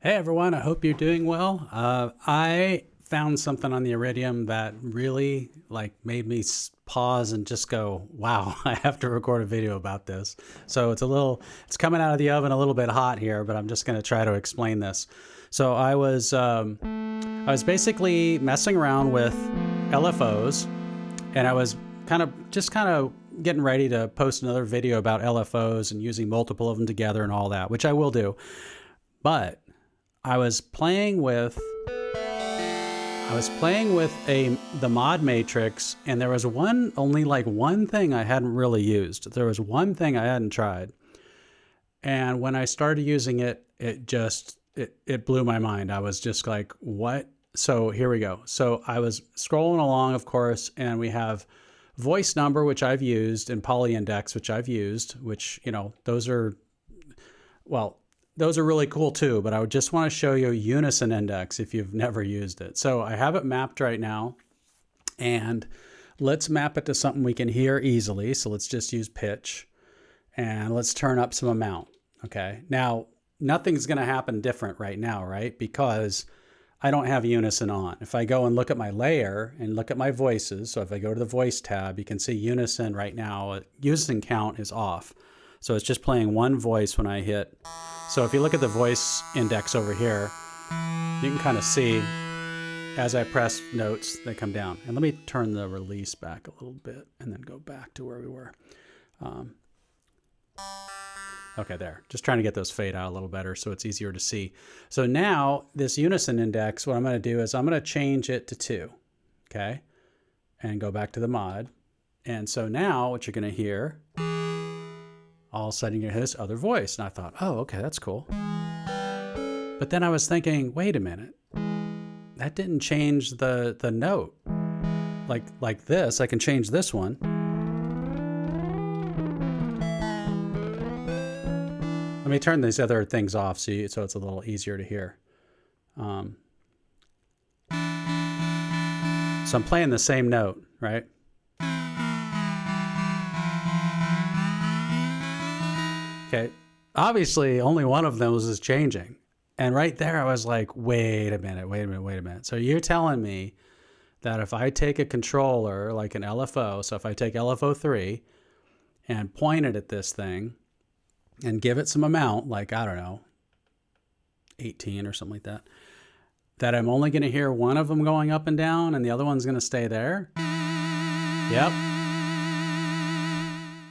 Hey everyone, I hope you're doing well. I found something on the Iridium that really made me pause and just go, wow, I have to record a video about this. So it's coming out of the oven a little bit hot here, but I'm just going to try to explain this. So I was basically messing around with LFOs, and I was kind of getting ready to post another video about LFOs and using multiple of them together and all that, which I will do. But I was playing with the mod matrix, and there was only one thing I hadn't really used. There was one thing I hadn't tried. And when I started using it, it blew my mind. I was just like, what? So here we go. So I was scrolling along, of course, and we have voice number, which I've used, and polyindex, which I've used, which, those are really cool too, but I would just want to show you Unison index if you've never used it. So I have it mapped right now, and let's map it to something we can hear easily. So let's just use pitch, and let's turn up some amount. Okay. Now, nothing's going to happen different right now, right? Because I don't have Unison on. If I go and look at my layer and look at my voices, so if I go to the voice tab, you can see Unison right now, Unison count is off. So it's just playing one voice when I hit. So if you look at the voice index over here, you can kind of see as I press notes, they come down. And let me turn the release back a little bit and then go back to where we were. Okay, there. Just trying to get those fade out a little better so it's easier to see. So now this Unison index, what I'm going to do is I'm going to change it to 2, okay? And go back to the mod. And so now what you're going to hear, all of a sudden you hear this other voice. And I thought, oh, okay, that's cool. But then I was thinking, wait a minute. That didn't change the note. Like this, I can change this one. Let me turn these other things off so it's a little easier to hear. So I'm playing the same note, right? Okay, obviously only one of those is changing. And right there I was like, wait a minute. So you're telling me that if I take a controller like an LFO, so if I take LFO 3 and point it at this thing and give it some amount, like, I don't know, 18 or something like that I'm only going to hear one of them going up and down and the other one's going to stay there? Yep.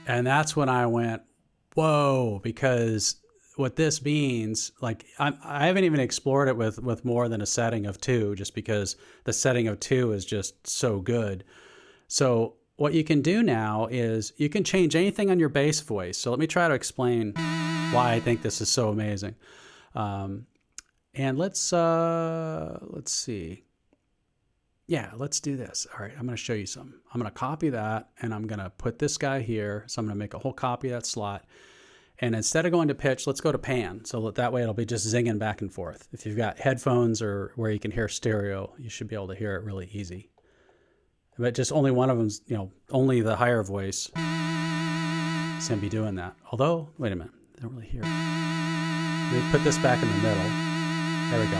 And that's when I went, whoa, because what this means, like, I haven't even explored it with more than a setting of 2, just because the setting of 2 is just so good. So what you can do now is you can change anything on your bass voice. So let me try to explain why I think this is so amazing. And let's see. Yeah, let's do this. All right, I'm going to show you something. I'm going to copy that, and I'm going to put this guy here. So I'm going to make a whole copy of that slot. And instead of going to pitch, let's go to pan. So that way it'll be just zinging back and forth. If you've got headphones or where you can hear stereo, you should be able to hear it really easy. But just only one of them's, only the higher voice is going to be doing that. Although, wait a minute, I don't really hear it. Let me put this back in the middle. There we go.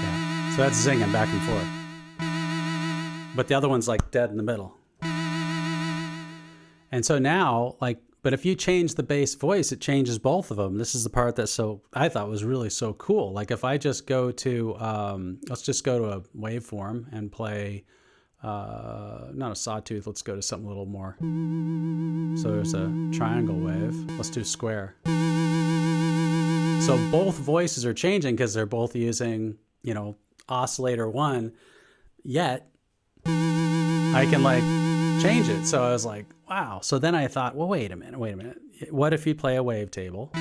Yeah, so that's zinging back and forth. But the other one's like dead in the middle. And so now, but if you change the bass voice, it changes both of them. This is the part that I thought was really so cool. Like if I just go to, let's just go to a waveform and play, not a sawtooth, let's go to something a little more. So there's a triangle wave. Let's do square. So both voices are changing because they're both using, Oscillator 1, yet I can change it. So I was like, wow. So then I thought, well, wait a minute. What if you play a wavetable?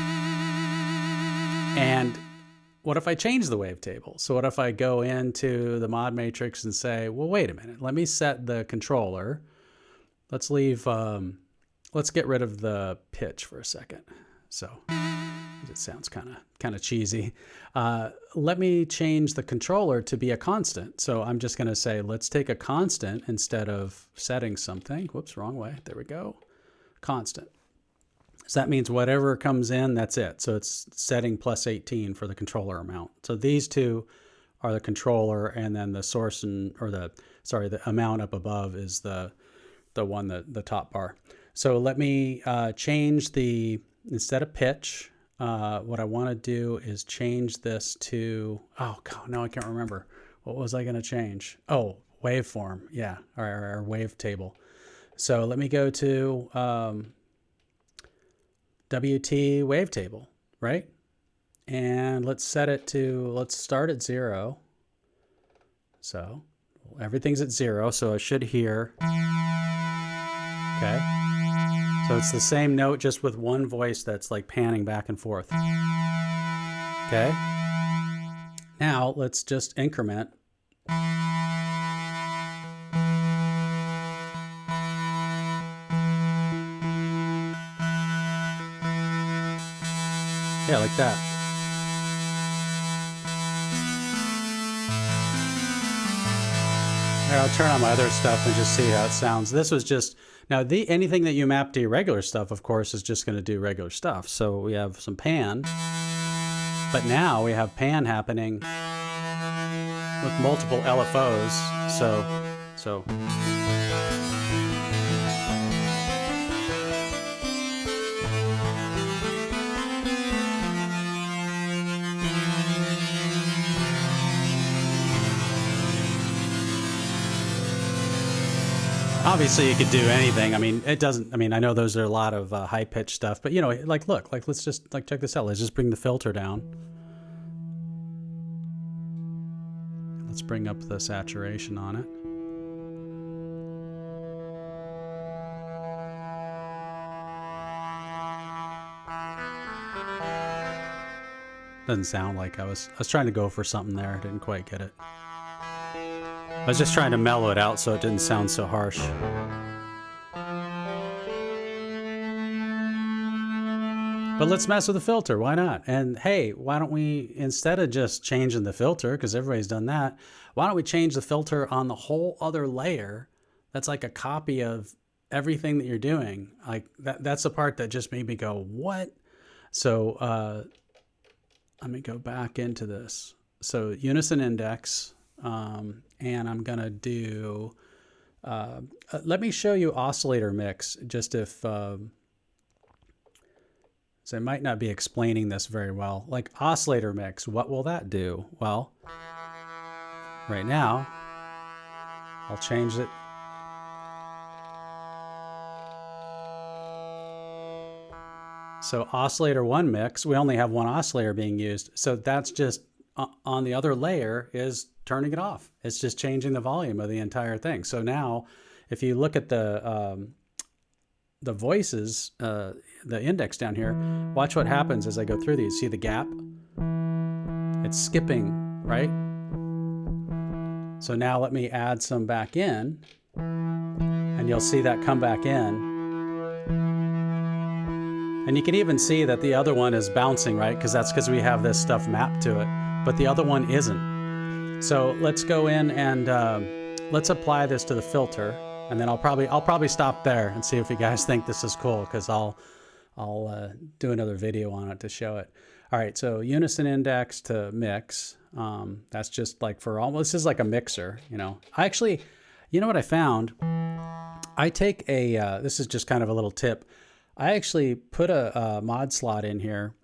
And what if I change the wavetable? So what if I go into the mod matrix and say, well, wait a minute, let me set the controller. Let's get rid of the pitch for a second. So it sounds kind of cheesy. Let me change the controller to be a constant. So I'm just going to say, let's take a constant instead of setting something. Whoops, wrong way. There we go. Constant. So that means whatever comes in, that's it. So it's setting plus 18 for the controller amount. So these two are the controller, and then the source the amount up above is the one, the top bar. So let me change instead of pitch, what I want to do is change this to, oh God, now I can't remember. What was I going to change? Oh, waveform. Yeah, or wavetable. So let me go to WT wavetable, right? And let's set it to, let's start at 0. So everything's at 0, so I should hear. Okay. So it's the same note, just with one voice that's like panning back and forth. Okay. Now let's just increment. Yeah, like that. Here, I'll turn on my other stuff and just see how it sounds. This was just, now anything that you map to your regular stuff, of course, is just going to do regular stuff. So we have some pan, but now we have pan happening with multiple LFOs. So. Obviously, you could do anything. I mean, it doesn't. I mean, I know those are a lot of high pitch stuff, but you know, like, look, like, let's just like check this out. Let's just bring the filter down. Let's bring up the saturation on it. Doesn't sound like I was trying to go for something there. I didn't quite get it. I was just trying to mellow it out so it didn't sound so harsh. But let's mess with the filter, why not? And hey, why don't we, instead of just changing the filter, because everybody's done that, why don't we change the filter on the whole other layer that's like a copy of everything that you're doing? Like that's the part that just made me go, what? So let me go back into this. So Unison index, and I'm gonna do, let me show you oscillator mix, just if, so I might not be explaining this very well. Like oscillator mix, what will that do? Well, right now, I'll change it. So oscillator 1 mix, we only have one oscillator being used. So that's just on the other layer is turning it off. It's just changing the volume of the entire thing. So now if you look at the voices, the index down here, watch what happens as I go through these. See the gap? It's skipping, right? So now let me add some back in, and you'll see that come back in. And you can even see that the other one is bouncing, right? Because that's because we have this stuff mapped to it, but the other one isn't. So let's go in and let's apply this to the filter, and then I'll probably stop there and see if you guys think this is cool, because I'll do another video on it to show it. All right, so Unison index to mix. That's just like for almost, this is like a mixer, you know. I actually, you know what I found? I take a, this is just kind of a little tip. I actually put a mod slot in here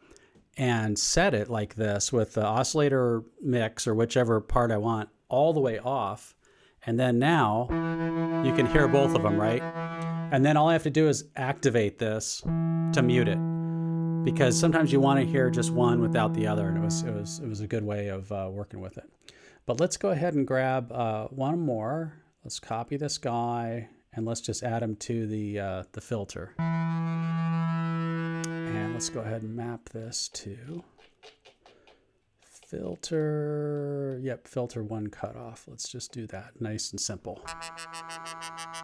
and set it like this with the oscillator mix or whichever part I want all the way off. And then now you can hear both of them, right? And then all I have to do is activate this to mute it, because sometimes you want to hear just one without the other, and it was a good way of working with it. But let's go ahead and grab one more. Let's copy this guy and let's just add him to the filter. And let's go ahead and map this to filter. Yep, filter 1 cutoff. Let's just do that, nice and simple.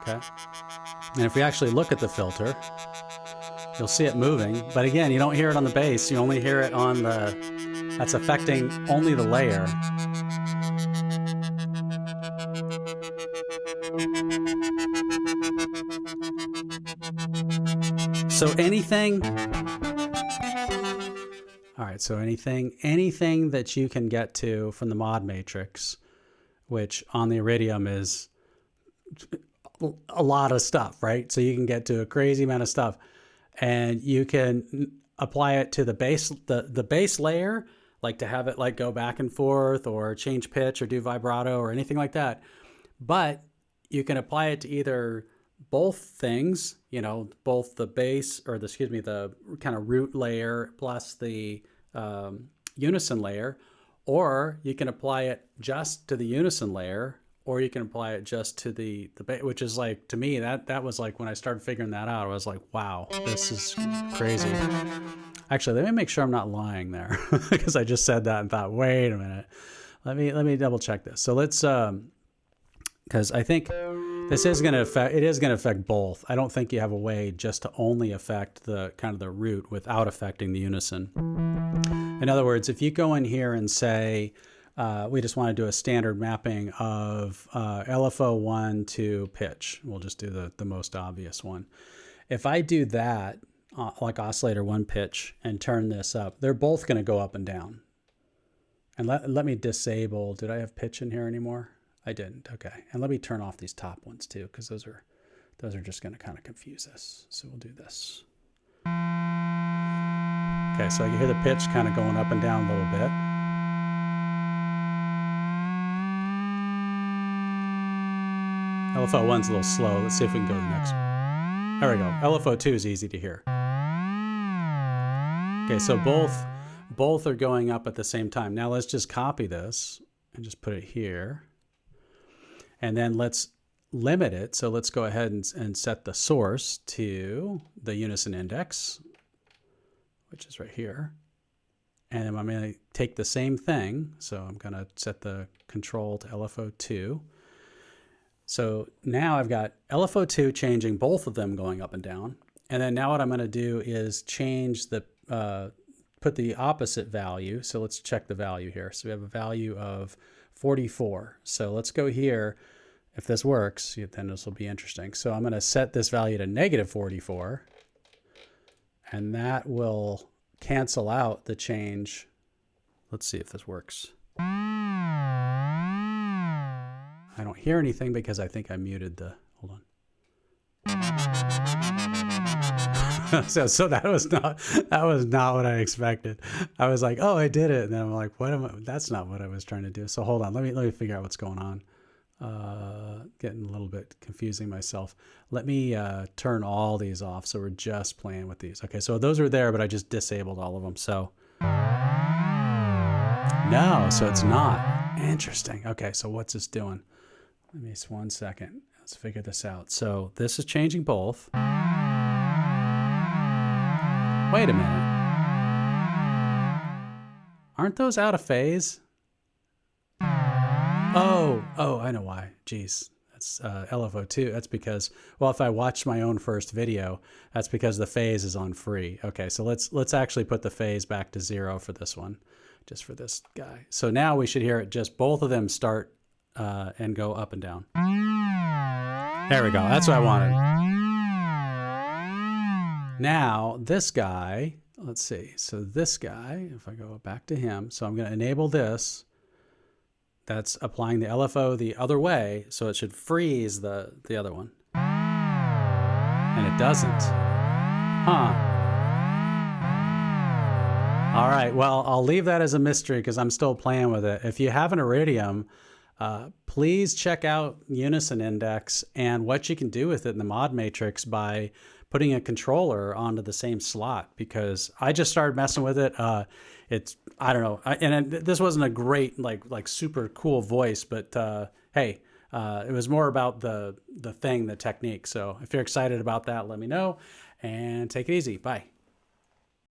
Okay. And if we actually look at the filter, you'll see it moving, but again, you don't hear it on the bass. You only hear it on the, that's affecting only the layer. So anything, all right, so anything that you can get to from the mod matrix, which on the Iridium is a lot of stuff, right? So you can get to a crazy amount of stuff, and you can apply it to the base layer, like to have it like go back and forth or change pitch or do vibrato or anything like that. But you can apply it to either both things, you know, both the base or the kind of root layer plus the Unison layer, or you can apply it just to the Unison layer, or you can apply it just to the base, which is like, to me, that was like when I started figuring that out, I was like, wow, this is crazy. Actually, let me make sure I'm not lying there because I just said that and thought, wait a minute, let me double check this. So let's, because I think this is going to affect both. I don't think you have a way just to only affect the kind of the root without affecting the Unison. In other words, if you go in here and say, we just want to do a standard mapping of LFO1 to pitch, we'll just do the most obvious one. If I do that, like oscillator 1 pitch, and turn this up, they're both going to go up and down. And let me disable, did I have pitch in here anymore? I didn't. Okay. And let me turn off these top ones too, because those are just going to kind of confuse us. So we'll do this. Okay, so I can hear the pitch kind of going up and down a little bit. LFO1's a little slow. Let's see if we can go to the next one. There we go. LFO2 is easy to hear. Okay, so both are going up at the same time. Now let's just copy this and just put it here. And then let's limit it. So let's go ahead and set the source to the Unison index, which is right here. And then I'm going to take the same thing. So I'm going to set the control to LFO2. So now I've got LFO2 changing, both of them going up and down. And then now what I'm going to do is change the, put the opposite value. So let's check the value here. So we have a value of 44. So let's go here. If this works, then this will be interesting. So I'm going to set this value to -44. And that will cancel out the change. Let's see if this works. I don't hear anything because I think I muted the, hold on. so that was not what I expected. I was like, oh, I did it. And then I'm like, what am I, that's not what I was trying to do. So hold on, let me figure out what's going on. Getting a little bit confusing myself. Let me turn all these off. So we're just playing with these. Okay, so those are there, but I just disabled all of them. So no, so it's not. Interesting. Okay, so what's this doing? Let me just 1 second. Let's figure this out. So this is changing both. Wait a minute. Aren't those out of phase? Oh, I know why. Jeez, that's LFO2. That's because, well, if I watched my own first video, that's because the phase is on free. Okay, so let's actually put the phase back to 0 for this one, just for this guy. So now we should hear it, just both of them start and go up and down. There we go. That's what I wanted. Now this guy, let's see. So this guy, if I go back to him, so I'm going to enable this. That's applying the LFO the other way, so it should freeze the other one. And it doesn't. Huh. All right, well, I'll leave that as a mystery because I'm still playing with it. If you have an Iridium, please check out Unison Index and what you can do with it in the mod matrix by putting a controller onto the same slot, because I just started messing with it. It's, I don't know. This wasn't a great, like super cool voice, but hey, it was more about the technique. So if you're excited about that, let me know, and take it easy. Bye.